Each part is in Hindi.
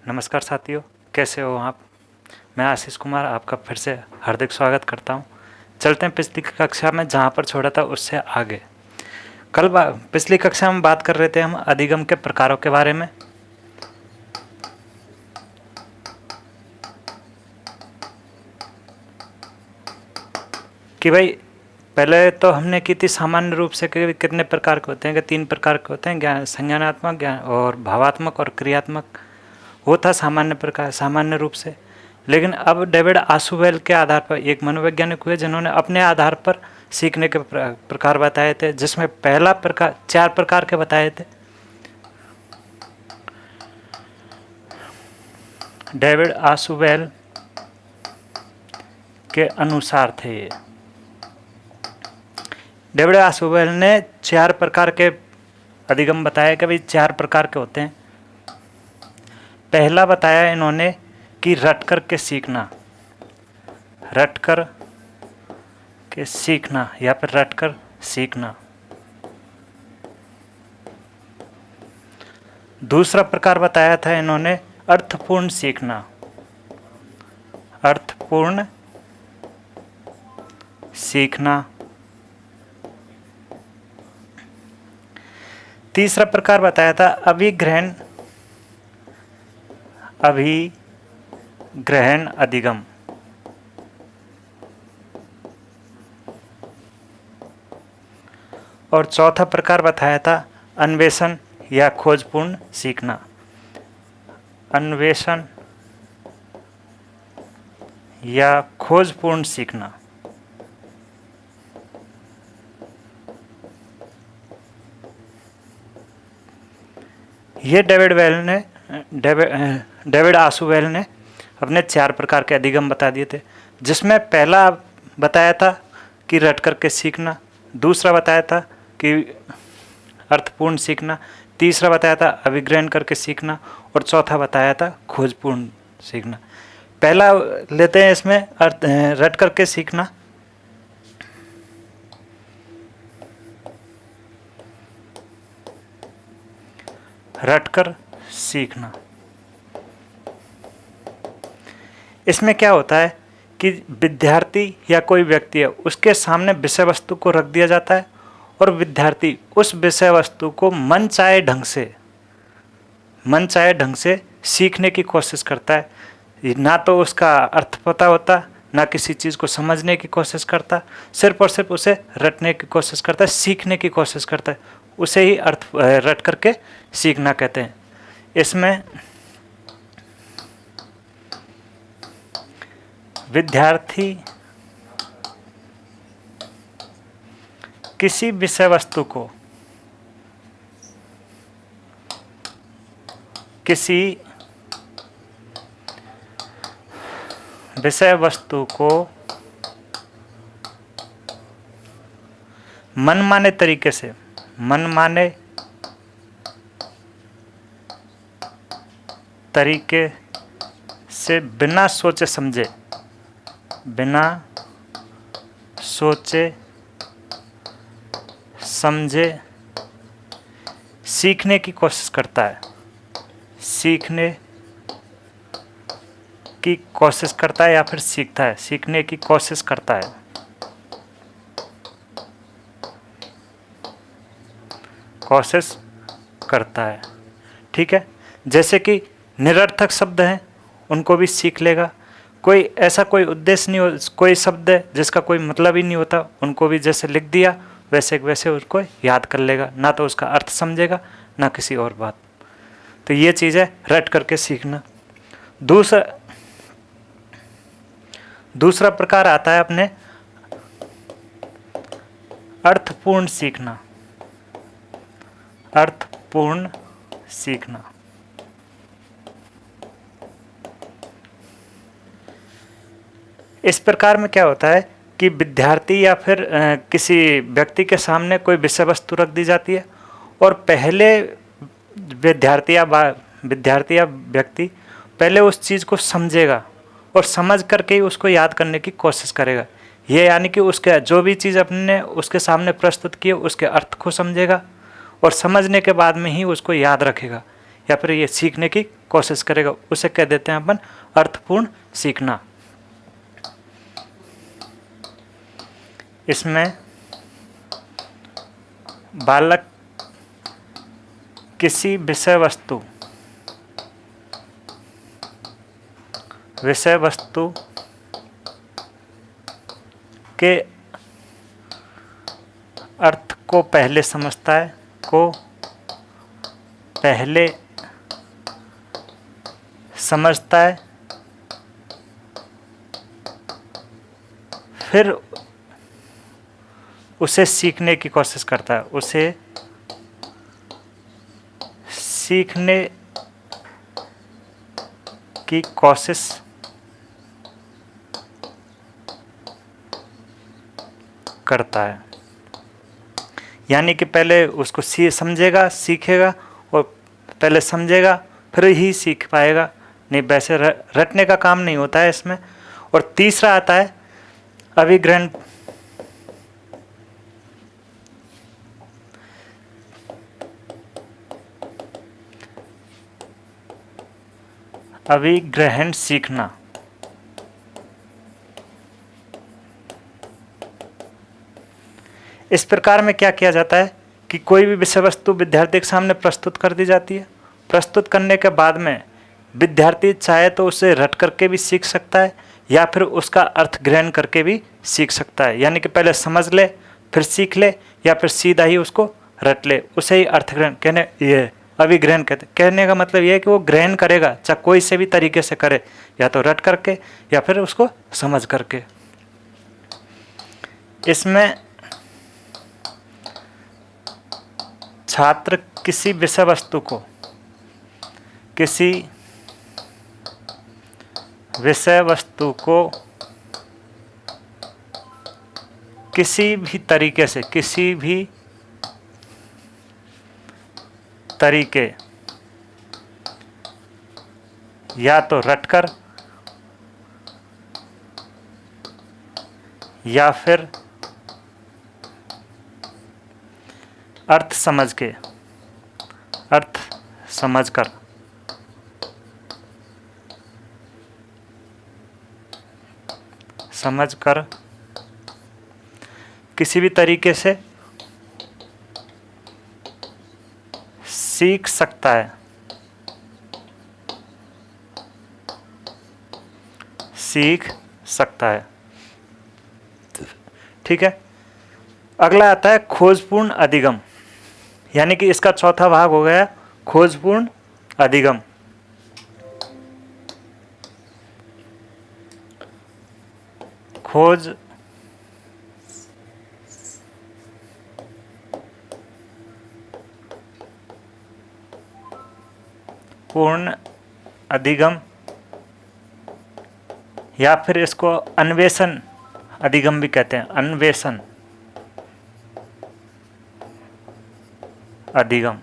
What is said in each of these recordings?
नमस्कार साथियों, कैसे हो आप। मैं आशीष कुमार आपका फिर से हार्दिक स्वागत करता हूं। चलते हैं पिछली कक्षा में जहां पर छोड़ा था उससे आगे। पिछली कक्षा में बात कर रहे थे हम अधिगम के प्रकारों के बारे में। कि भाई पहले तो हमने की थी सामान्य रूप से कि कितने प्रकार के होते हैं, कि 3 प्रकार के होते हैं, ज्ञान संज्ञानात्मक, ज्ञान और भावात्मक और क्रियात्मक। वो था सामान्य रूप से। लेकिन अब डेविड आशुवेल के आधार पर एक मनोवैज्ञानिक हुए जिन्होंने अपने आधार पर सीखने के प्रकार बताए थे, जिसमें पहला प्रकार 4 प्रकार के बताए थे। डेविड आशुवेल के अनुसार थे ये। डेविड आशुवेल ने 4 प्रकार के अधिगम बताए कि भाई 4 प्रकार के होते हैं। पहला बताया इन्होंने कि रट कर के सीखना, रट कर के सीखना या फिर रट कर सीखना। दूसरा प्रकार बताया था इन्होंने अर्थपूर्ण सीखना, अर्थपूर्ण सीखना। तीसरा प्रकार बताया था अभिग्रहण अधिगम। और चौथा प्रकार बताया था अन्वेषण या खोजपूर्ण सीखना, अन्वेषण या खोजपूर्ण सीखना। ये डेविड आशुवेल ने अपने 4 प्रकार के अधिगम बता दिए थे, जिसमें पहला बताया था कि रट करके सीखना, दूसरा बताया था कि अर्थपूर्ण सीखना, तीसरा बताया था अभिग्रहण करके सीखना और चौथा बताया था खोजपूर्ण सीखना। पहला लेते हैं इसमें रट करके सीखना। रट कर सीखना, इसमें क्या होता है कि विद्यार्थी या कोई व्यक्ति है, उसके सामने विषय वस्तु को रख दिया जाता है और विद्यार्थी उस विषय वस्तु को मनचाहे ढंग से सीखने की कोशिश करता है। ना तो उसका अर्थ पता होता, ना किसी चीज़ को समझने की कोशिश करता, सिर्फ और सिर्फ उसे रटने की कोशिश करता है, सीखने की कोशिश करता है। उसे ही रट करके सीखना कहते हैं। इसमें विद्यार्थी किसी विषय वस्तु को मनमाने तरीके से बिना सोचे समझे सीखने की कोशिश करता है, या फिर सीखता है, सीखने की कोशिश करता है। ठीक है, जैसे कि निरर्थक शब्द हैं उनको भी सीख लेगा। कोई उद्देश्य नहीं हो, कोई शब्द है जिसका कोई मतलब ही नहीं होता, उनको भी जैसे लिख दिया वैसे उसको याद कर लेगा, ना तो उसका अर्थ समझेगा ना किसी और बात। तो ये चीज़ है रट करके सीखना। दूसरा प्रकार आता है अपने अर्थपूर्ण सीखना। इस प्रकार में क्या होता है कि विद्यार्थी या फिर किसी व्यक्ति के सामने कोई विषय वस्तु रख दी जाती है और पहले विद्यार्थी या व्यक्ति पहले उस चीज़ को समझेगा और समझ करके ही उसको याद करने की कोशिश करेगा। ये यानी कि उसके जो भी चीज़ अपने उसके सामने प्रस्तुत की है उसके अर्थ को समझेगा और समझने के बाद में ही उसको याद रखेगा। या फिर ये सीखने की कोशिश करेगा, उसे कह देते हैं अपन अर्थपूर्ण सीखना। इसमें बालक किसी विषय वस्तु के अर्थ को पहले समझता है, फिर उसे सीखने की कोशिश करता है, उसे सीखने की कोशिश करता है। यानी कि पहले उसको समझेगा, सीखेगा, और पहले समझेगा फिर ही सीख पाएगा, नहीं वैसे रटने का काम नहीं होता है इसमें। और तीसरा आता है अभिग्रहण। अभिग्रहण सीखना। इस प्रकार में क्या किया जाता है कि कोई भी विषय वस्तु विद्यार्थी के सामने प्रस्तुत कर दी जाती है। प्रस्तुत करने के बाद में विद्यार्थी चाहे तो उसे रट करके भी सीख सकता है या फिर उसका अर्थ ग्रहण करके भी सीख सकता है। यानी कि पहले समझ ले, फिर सीख ले, या फिर सीधा ही उसको रट ले, उसे ही अर्थ ग्रहण कहने, ये अभिग्रहण कहते। कहने का मतलब ये है कि वो ग्रहण करेगा, चाहे कोई से भी तरीके से करे, या तो रट करके या फिर उसको समझ करके। इसमें छात्र किसी विषय वस्तु को किसी भी तरीके या तो रटकर या फिर अर्थ समझकर किसी भी तरीके से सीख सकता है। ठीक है। अगला आता है खोजपूर्ण अधिगम। यानी कि इसका चौथा भाग हो गया खोजपूर्ण अधिगम। खोज पूर्ण अधिगम, या फिर इसको अन्वेषण अधिगम भी कहते हैं। अन्वेषण अधिगम।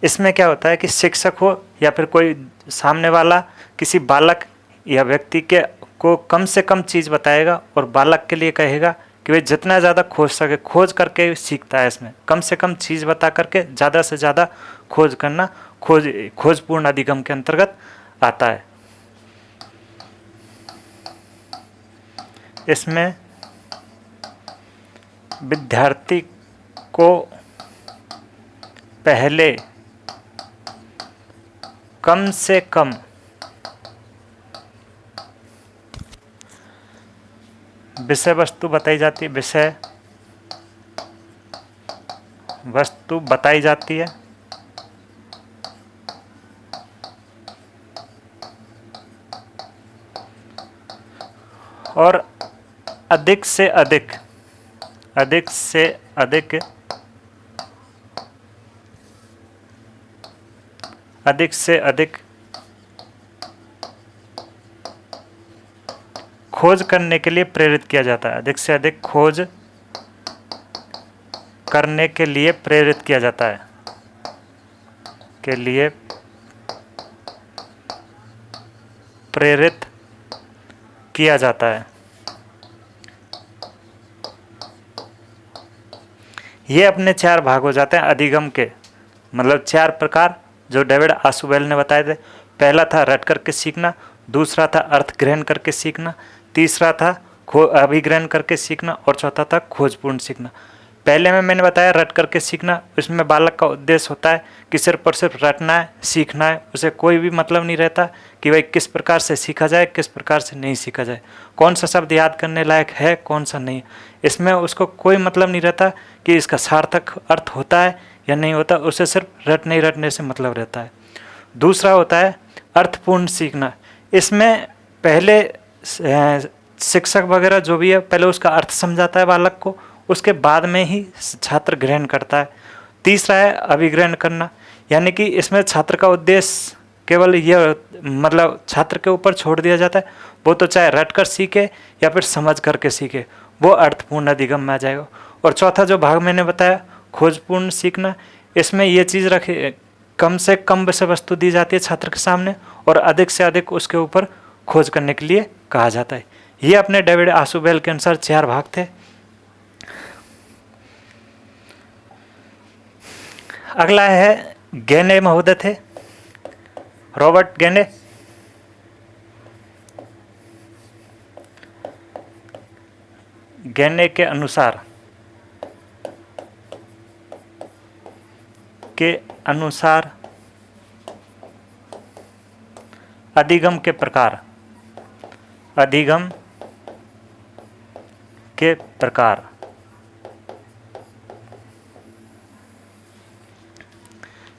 इसमें क्या होता है कि शिक्षक हो या फिर कोई सामने वाला किसी बालक या व्यक्ति को कम से कम चीज़ बताएगा और बालक के लिए कहेगा कि वे जितना ज़्यादा खोज सके, खोज करके सीखता है। इसमें कम से कम चीज़ बता करके ज़्यादा से ज़्यादा खोज करना खोजपूर्ण अधिगम के अंतर्गत आता है। इसमें विद्यार्थी को पहले कम से कम विषय वस्तु बताई जाती है और अधिक से अधिक खोज करने के लिए प्रेरित किया जाता है। अधिक से अधिक खोज करने के लिए प्रेरित किया जाता है। ये अपने 4 भाग हो जाते हैं अधिगम के। मतलब 4 प्रकार जो डेविड आशुबेल ने बताए थे। पहला था रट करके सीखना, दूसरा था अर्थ ग्रहण करके सीखना, तीसरा था अभिग्रहण करके सीखना और चौथा था खोजपूर्ण सीखना। पहले में मैंने बताया रट करके सीखना, इसमें बालक का उद्देश्य होता है कि सिर्फ और सिर्फ रटना है, सीखना है, उसे कोई भी मतलब नहीं रहता कि भाई किस प्रकार से सीखा जाए, किस प्रकार से नहीं सीखा जाए, कौन सा शब्द याद करने लायक है, कौन सा नहीं। इसमें उसको कोई मतलब नहीं रहता कि इसका सार्थक अर्थ होता है या नहीं होता, उसे सिर्फ रटने रटने से मतलब रहता है। दूसरा होता है अर्थपूर्ण सीखना। इसमें पहले शिक्षक वगैरह जो भी है पहले उसका अर्थ समझाता है बालक को, उसके बाद में ही छात्र ग्रहण करता है। तीसरा है अभिग्रहण करना, यानी कि इसमें छात्र का उद्देश्य केवल यह मतलब छात्र के ऊपर छोड़ दिया जाता है, वो तो चाहे रट कर सीखे या फिर समझ करके सीखे, वो अर्थपूर्ण अधिगम में आ जाएगा। और चौथा जो भाग मैंने बताया खोजपूर्ण सीखना, इसमें ये चीज़ रखे कम से कम विषय वस्तु दी जाती है छात्र के सामने और अधिक से अधिक उसके ऊपर खोज करने के लिए कहा जाता है। ये अपने डेविड आशुबेल के अनुसार 4 भाग थे। अगला है गेने महोदय थे, रॉबर्ट गेने। गेने के अनुसार अधिगम के प्रकार,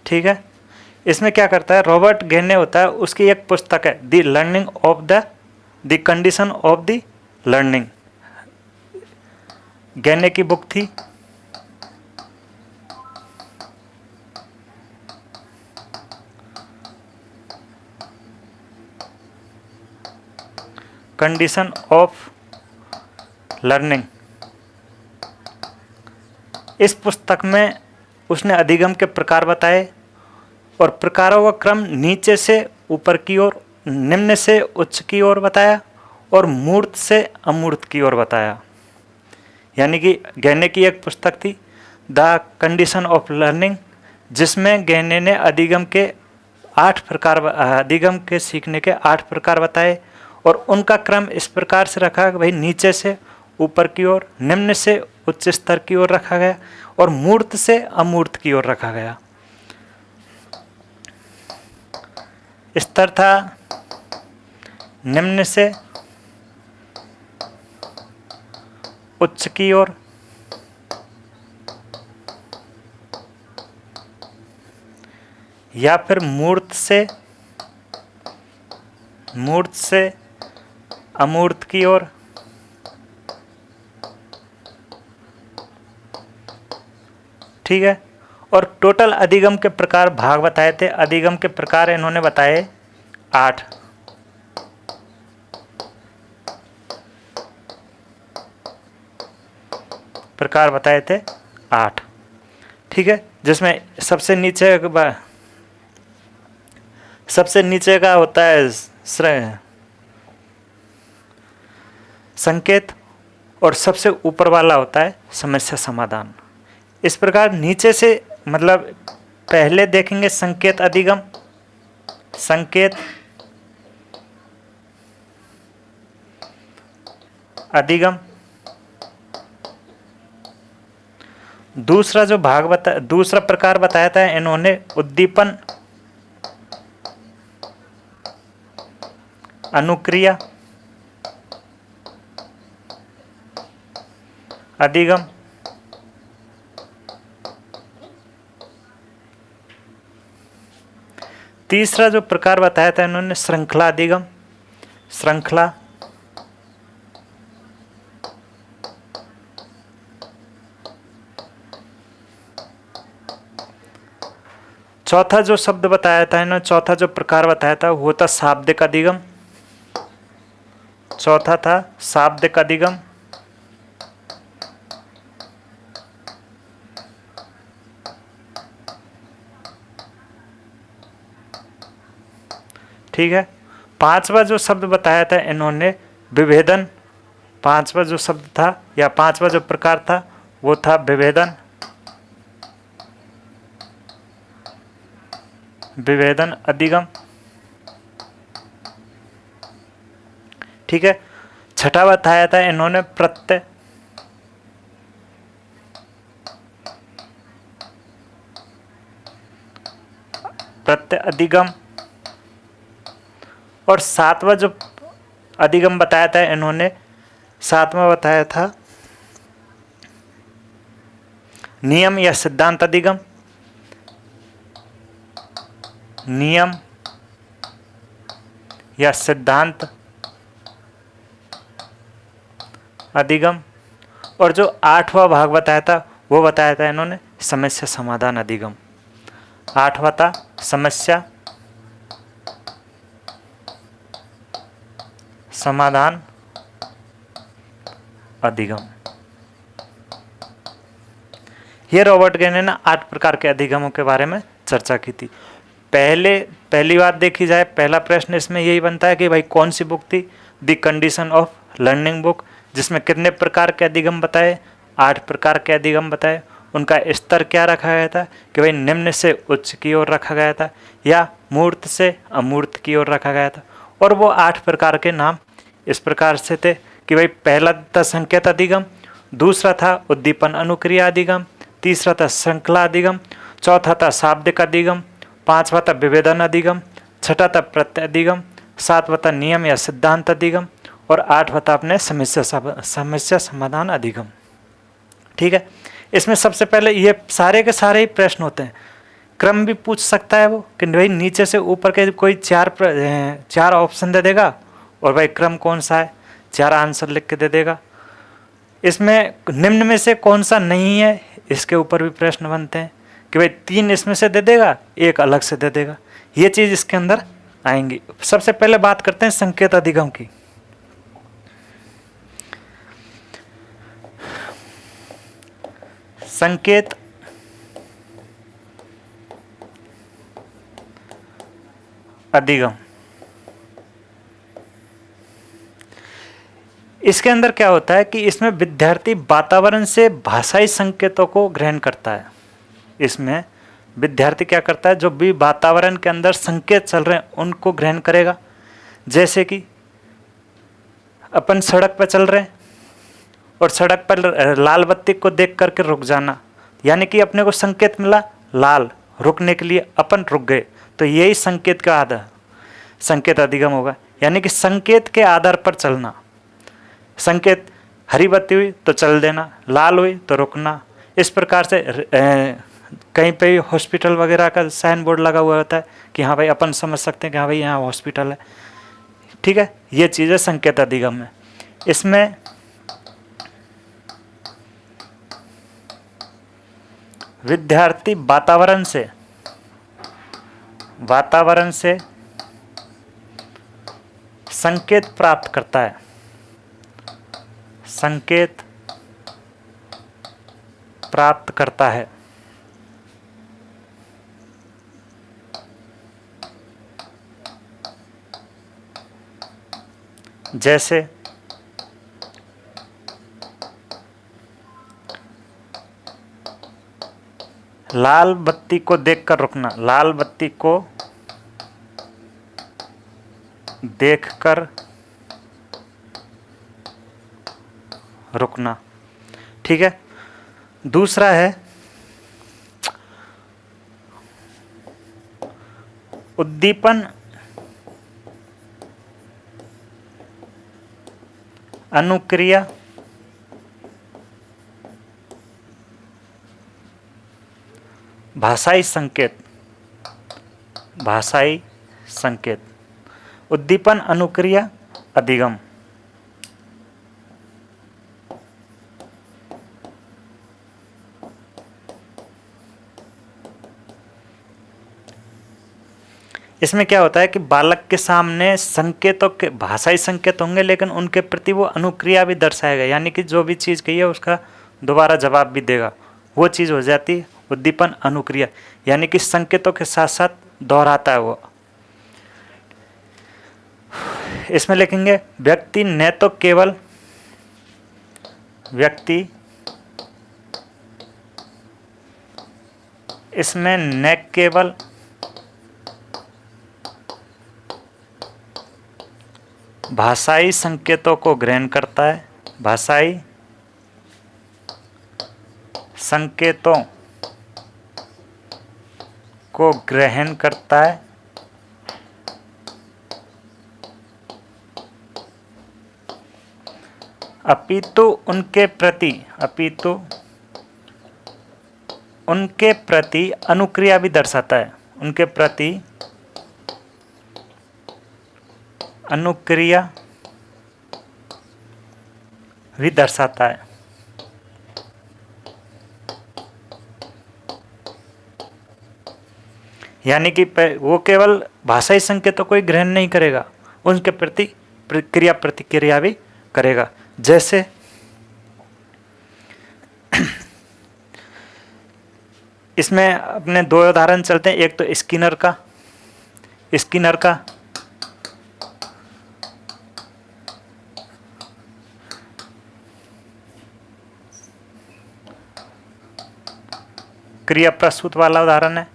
ठीक है। इसमें क्या करता है रॉबर्ट गेने होता है, उसकी एक पुस्तक है the learning of the condition of the learning. गेने की बुक थी कंडीशन ऑफ लर्निंग। इस पुस्तक में उसने अधिगम के प्रकार बताए और प्रकारों का क्रम नीचे से ऊपर की ओर, निम्न से उच्च की ओर बताया और मूर्त से अमूर्त की ओर बताया। यानी कि गेने की एक पुस्तक थी द कंडीशन ऑफ लर्निंग, जिसमें गेने ने अधिगम के सीखने के 8 प्रकार बताए और उनका क्रम इस प्रकार से रखा कि भाई नीचे से ऊपर की ओर, निम्न से उच्च स्तर की ओर रखा गया और मूर्त से अमूर्त की ओर रखा गया। स्तर था निम्न से उच्च की ओर, या फिर मूर्त से अमूर्त की ओर, ठीक है। और टोटल अधिगम के प्रकार भाग बताए थे। अधिगम के प्रकार इन्होंने बताए 8। प्रकार बताए थे 8, ठीक है। जिसमें सबसे नीचे का होता है संकेत और सबसे ऊपर वाला होता है समस्या समाधान। इस प्रकार नीचे से मतलब पहले देखेंगे संकेत अधिगम। दूसरा जो दूसरा प्रकार बताया था इन्होंने उद्दीपन अनुक्रिया अधिगम। तीसरा जो प्रकार बताया था इन्होंने श्रृंखला अधिगम, श्रृंखला। चौथा जो शब्द बताया था इन्होंने, चौथा जो प्रकार बताया था वो था शाब्दिक अधिगम। चौथा था शाब्दिक अधिगम। ठीक है। पांचवा जो शब्द बताया था इन्होंने विभेदन। पांचवा जो शब्द था या पांचवा जो प्रकार था वो था विभेदन। विभेदन अधिगम। ठीक है। छठा बताया था इन्होंने प्रत्यय अधिगम। और सातवां जो अधिगम बताया था इन्होंने, सातवां बताया था नियम या सिद्धांत अधिगम। नियम या सिद्धांत अधिगम। और जो आठवां भाग बताया था वो बताया था इन्होंने समस्या समाधान अधिगम। आठवां था समस्या समाधान अधिगम। ये रॉबर्ट गे ने ना 8 प्रकार के अधिगमों के बारे में चर्चा की थी। पहली बात देखी जाए, पहला प्रश्न इसमें यही बनता है कि भाई कौन सी बुक थी, the condition of learning book, जिसमें कितने प्रकार के अधिगम बताए, 8 प्रकार के अधिगम बताए। उनका स्तर क्या रखा गया था कि भाई निम्न से उच्च की ओर रखा गया था या मूर्त से अमूर्त की ओर रखा गया था। और वो 8 प्रकार के नाम इस प्रकार से थे कि भाई पहला था संकेत अधिगम, दूसरा था उद्दीपन अनुक्रिया अधिगम, तीसरा था श्रृंखला अधिगम, चौथा था शाब्दिक अधिगम, पांचवा था विभेदन अधिगम, छठा था प्रत्यय अधिगम, सातवां था नियम या सिद्धांत अधिगम और आठवां था अपने समस्या समाधान अधिगम। ठीक है। इसमें सबसे पहले ये सारे के सारे ही प्रश्न होते हैं, क्रम भी पूछ सकता है वो कि भाई नीचे से ऊपर के कोई चार ऑप्शन दे देगा और भाई क्रम कौन सा है, 4 आंसर लिख के दे देगा। इसमें निम्न में से कौन सा नहीं है इसके ऊपर भी प्रश्न बनते हैं कि भाई 3 इसमें से दे देगा, 1 अलग से दे देगा। ये चीज़ इसके अंदर आएंगी। सबसे पहले बात करते हैं संकेत अधिगम की। संकेत अधिगम, इसके अंदर क्या होता है कि इसमें विद्यार्थी वातावरण से भाषाई संकेतों को ग्रहण करता है। इसमें विद्यार्थी क्या करता है, जो भी वातावरण के अंदर संकेत चल रहे हैं उनको ग्रहण करेगा। जैसे कि अपन सड़क पर चल रहे हैं और सड़क पर लाल बत्ती को देख करके रुक जाना, यानी कि अपने को संकेत मिला लाल, रुकने के लिए अपन रुक गए, तो यही संकेत का आधार संकेत अधिगम होगा। यानी कि संकेत के आधार पर चलना। संकेत हरी बत्ती हुई तो चल देना, लाल हुई तो रुकना। इस प्रकार से कहीं पे हॉस्पिटल वगैरह का साइन बोर्ड लगा हुआ होता है कि हाँ भाई अपन समझ सकते हैं कि हाँ भाई यहाँ हॉस्पिटल है। ठीक है, ये चीज़ है संकेत अधिगम में। इसमें विद्यार्थी वातावरण से संकेत प्राप्त करता है। संकेत प्राप्त करता है। जैसे लाल बत्ती को देखकर रुकना, लाल बत्ती को देखकर रुकना। ठीक है। दूसरा है उद्दीपन अनुक्रिया भाषाई संकेत उद्दीपन अनुक्रिया अधिगम। इसमें क्या होता है कि बालक के सामने संकेतों के भाषाई संकेत होंगे, लेकिन उनके प्रति वो अनुक्रिया भी दर्शाएगा, यानी कि जो भी चीज़ कही है उसका दोबारा जवाब भी देगा। वो चीज़ हो जाती है उद्दीपन अनुक्रिया, यानी कि संकेतों के साथ साथ दोहराता है वो। इसमें लिखेंगे व्यक्ति न तो केवल इसमें न केवल भाषाई संकेतों को ग्रहण करता है, भाषाई संकेतों को ग्रहण करता है, अपितु उनके प्रति अनुक्रिया भी दर्शाता है, उनके प्रति अनुक्रिया भी दर्शाता है। यानी कि वो केवल भाषाई संकेतों को ही ग्रहण नहीं करेगा, उनके प्रति क्रिया प्रतिक्रिया भी करेगा। जैसे इसमें अपने दो उदाहरण चलते हैं, एक तो स्किनर का क्रिया प्रस्तुत वाला उदाहरण है,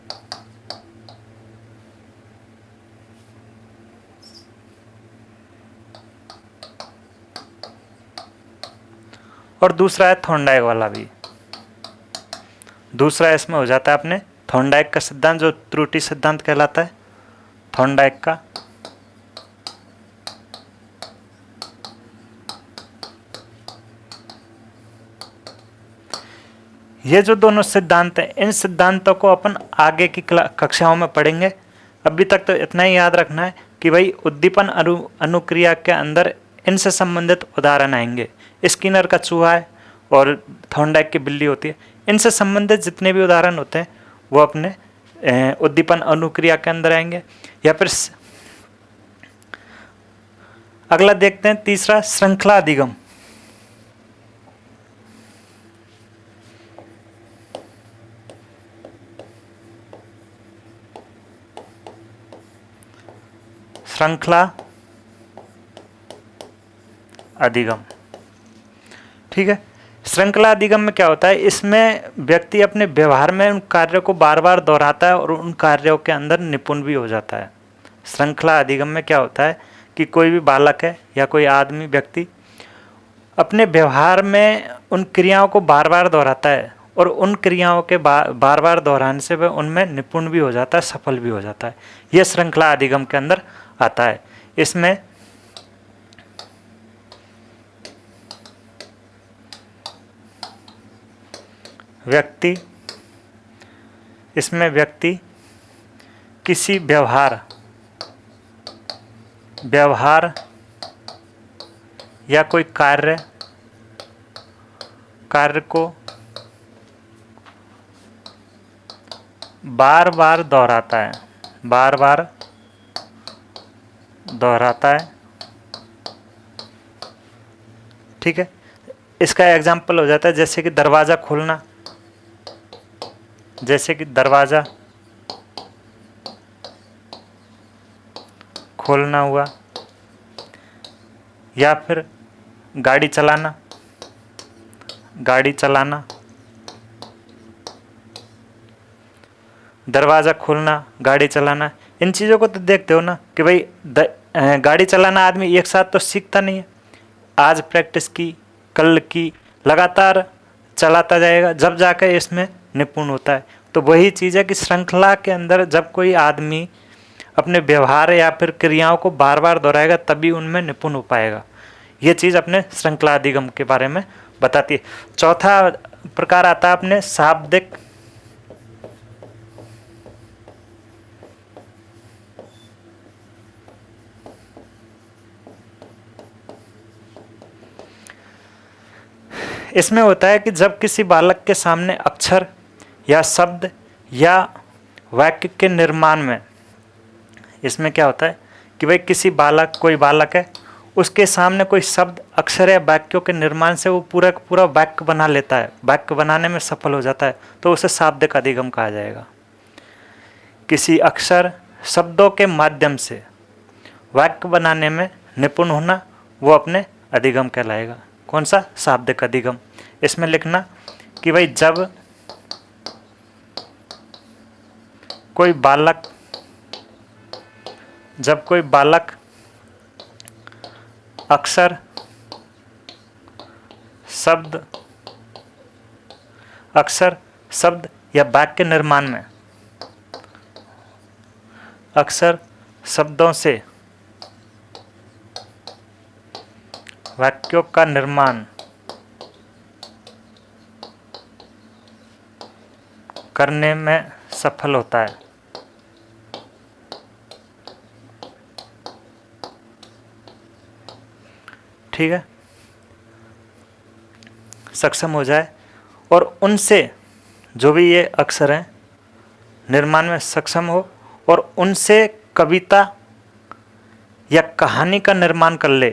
और दूसरा है थॉर्नडाइक वाला भी। दूसरा इसमें हो जाता है अपने थॉर्नडाइक का सिद्धांत, जो त्रुटि सिद्धांत कहलाता है, थॉर्नडाइक का। ये जो दोनों सिद्धांत हैं, इन सिद्धांतों को अपन आगे की कक्षाओं में पढ़ेंगे। अभी तक तो इतना ही याद रखना है कि भाई उद्दीपन अनुक्रिया के अंदर इनसे संबंधित उदाहरण आएंगे। स्किनर का चूहा है और थॉर्नडाइक की बिल्ली होती है, इनसे संबंधित जितने भी उदाहरण होते हैं वो अपने उद्दीपन अनुक्रिया के अंदर आएंगे। या फिर अगला देखते हैं, तीसरा श्रृंखला अधिगम। श्रृंखला अधिगम, ठीक है। श्रृंखला अधिगम में क्या होता है, इसमें व्यक्ति अपने व्यवहार में उन कार्यों को बार बार दोहराता है और उन कार्यों के अंदर निपुण भी हो जाता है। श्रृंखला अधिगम में क्या होता है कि कोई भी बालक है या कोई आदमी व्यक्ति अपने व्यवहार में उन क्रियाओं को बार बार दोहराता है और उन क्रियाओं के बार बार दोहराने से वह उनमें निपुण भी हो जाता है, सफल भी हो जाता है। यह श्रृंखला अधिगम के अंदर आता है। इसमें व्यक्ति किसी व्यवहार या कोई कार्य को बार बार दोहराता है, ठीक है। इसका एग्जाम्पल हो जाता है जैसे कि दरवाज़ा खोलना हुआ, या फिर गाड़ी चलाना, दरवाज़ा खोलना, गाड़ी चलाना। इन चीज़ों को तो देखते हो ना कि भाई गाड़ी चलाना आदमी एक साथ तो सीखता नहीं है, आज प्रैक्टिस की, कल की, लगातार चलाता जाएगा, जब जाकर इसमें निपुण होता है। तो वही चीज़ है कि श्रृंखला के अंदर जब कोई आदमी अपने व्यवहार या फिर क्रियाओं को बार बार दोहराएगा तभी उनमें निपुण हो पाएगा। ये चीज़ अपने श्रृंखला अधिगम के बारे में बताती है। चौथा प्रकार आता है अपने शाब्दिक इसमें होता है कि जब किसी बालक के सामने अक्षर या शब्द या वाक्य के निर्माण में, इसमें क्या होता है कि भाई कोई बालक है, उसके सामने कोई शब्द, अक्षर या वाक्यों के निर्माण से वो पूरा का पूरा वाक्य बना लेता है, वाक्य बनाने में सफल हो जाता है, तो उसे शाब्दिक अधिगम कहा जाएगा। किसी अक्षर, शब्दों के माध्यम से वाक्य बनाने में निपुण होना वो अपने अधिगम कहलाएगा। कौन सा? शाब्दिक अधिगम। इसमें लिखना कि भाई जब कोई बालक अक्षर, शब्द, अक्षर, शब्द या वाक्य निर्माण में अक्षर शब्दों से वाक्यों का निर्माण करने में सफल होता है। ठीक है, सक्षम हो जाए और उनसे जो भी ये अक्षर हैं निर्माण में सक्षम हो और उनसे कविता या कहानी का निर्माण कर ले।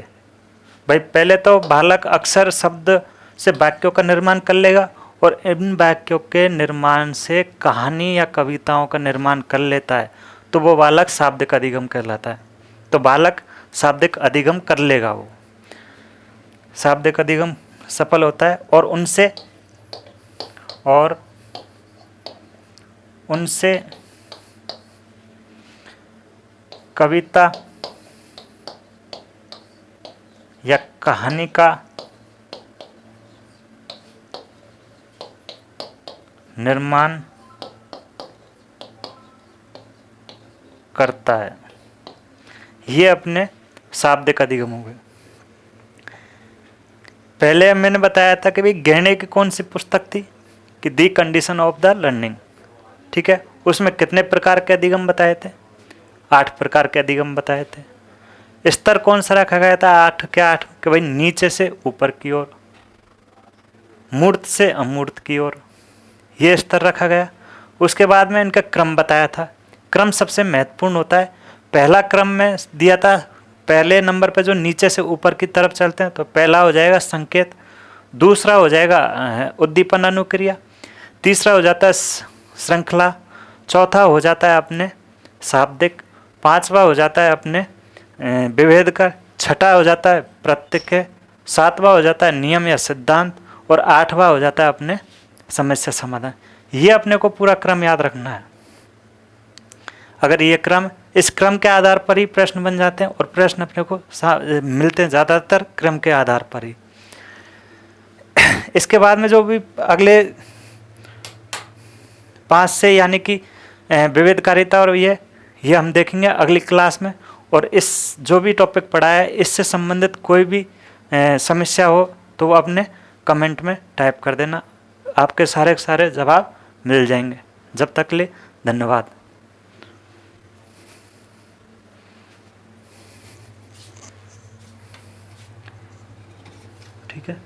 भाई पहले तो बालक अक्षर शब्द से वाक्यों का निर्माण कर लेगा और इन वाक्यों के निर्माण से कहानी या कविताओं का निर्माण कर लेता है तो वो बालक शाब्दिक अधिगम कहलाता है। तो बालक शाब्दिक अधिगम कर लेगा, वो शाब्दिक अधिगम सफल होता है और उनसे कविता या कहानी का निर्माण करता है। ये अपने शाब्दिक अधिगम हो गए। पहले मैंने बताया था कि भाई गहने की कौन सी पुस्तक थी कि दी कंडीशन ऑफ द लर्निंग। ठीक है, उसमें कितने प्रकार के अधिगम बताए थे? 8 प्रकार के अधिगम बताए थे। स्तर कौन सा रखा गया था? 8 के 8 कि भाई नीचे से ऊपर की ओर, मूर्त से अमूर्त की ओर, ये स्तर रखा गया। उसके बाद में इनका क्रम बताया था। क्रम सबसे महत्वपूर्ण होता है। पहला क्रम में दिया था, पहले नंबर पे जो नीचे से ऊपर की तरफ चलते हैं तो पहला हो जाएगा संकेत, दूसरा हो जाएगा उद्दीपन अनुक्रिया, तीसरा हो जाता है श्रृंखला, चौथा हो जाता है अपने शाब्दिक, पांचवा हो जाता है अपने विभेद का, छठा हो जाता है प्रत्यय, सातवां हो जाता है नियम या सिद्धांत और आठवां हो जाता है अपने समस्या समाधान। ये अपने को पूरा क्रम याद रखना है। अगर ये क्रम, इस क्रम के आधार पर ही प्रश्न बन जाते हैं और प्रश्न अपने को मिलते हैं ज़्यादातर क्रम के आधार पर ही। इसके बाद में जो भी अगले 5 से यानी कि विविधकारिता और ये हम देखेंगे अगली क्लास में। और इस जो भी टॉपिक पढ़ा है इससे संबंधित कोई भी समस्या हो तो वो अपने कमेंट में टाइप कर देना, आपके सारे के सारे जवाब मिल जाएंगे। जब तक ले धन्यवाद। ठीक है।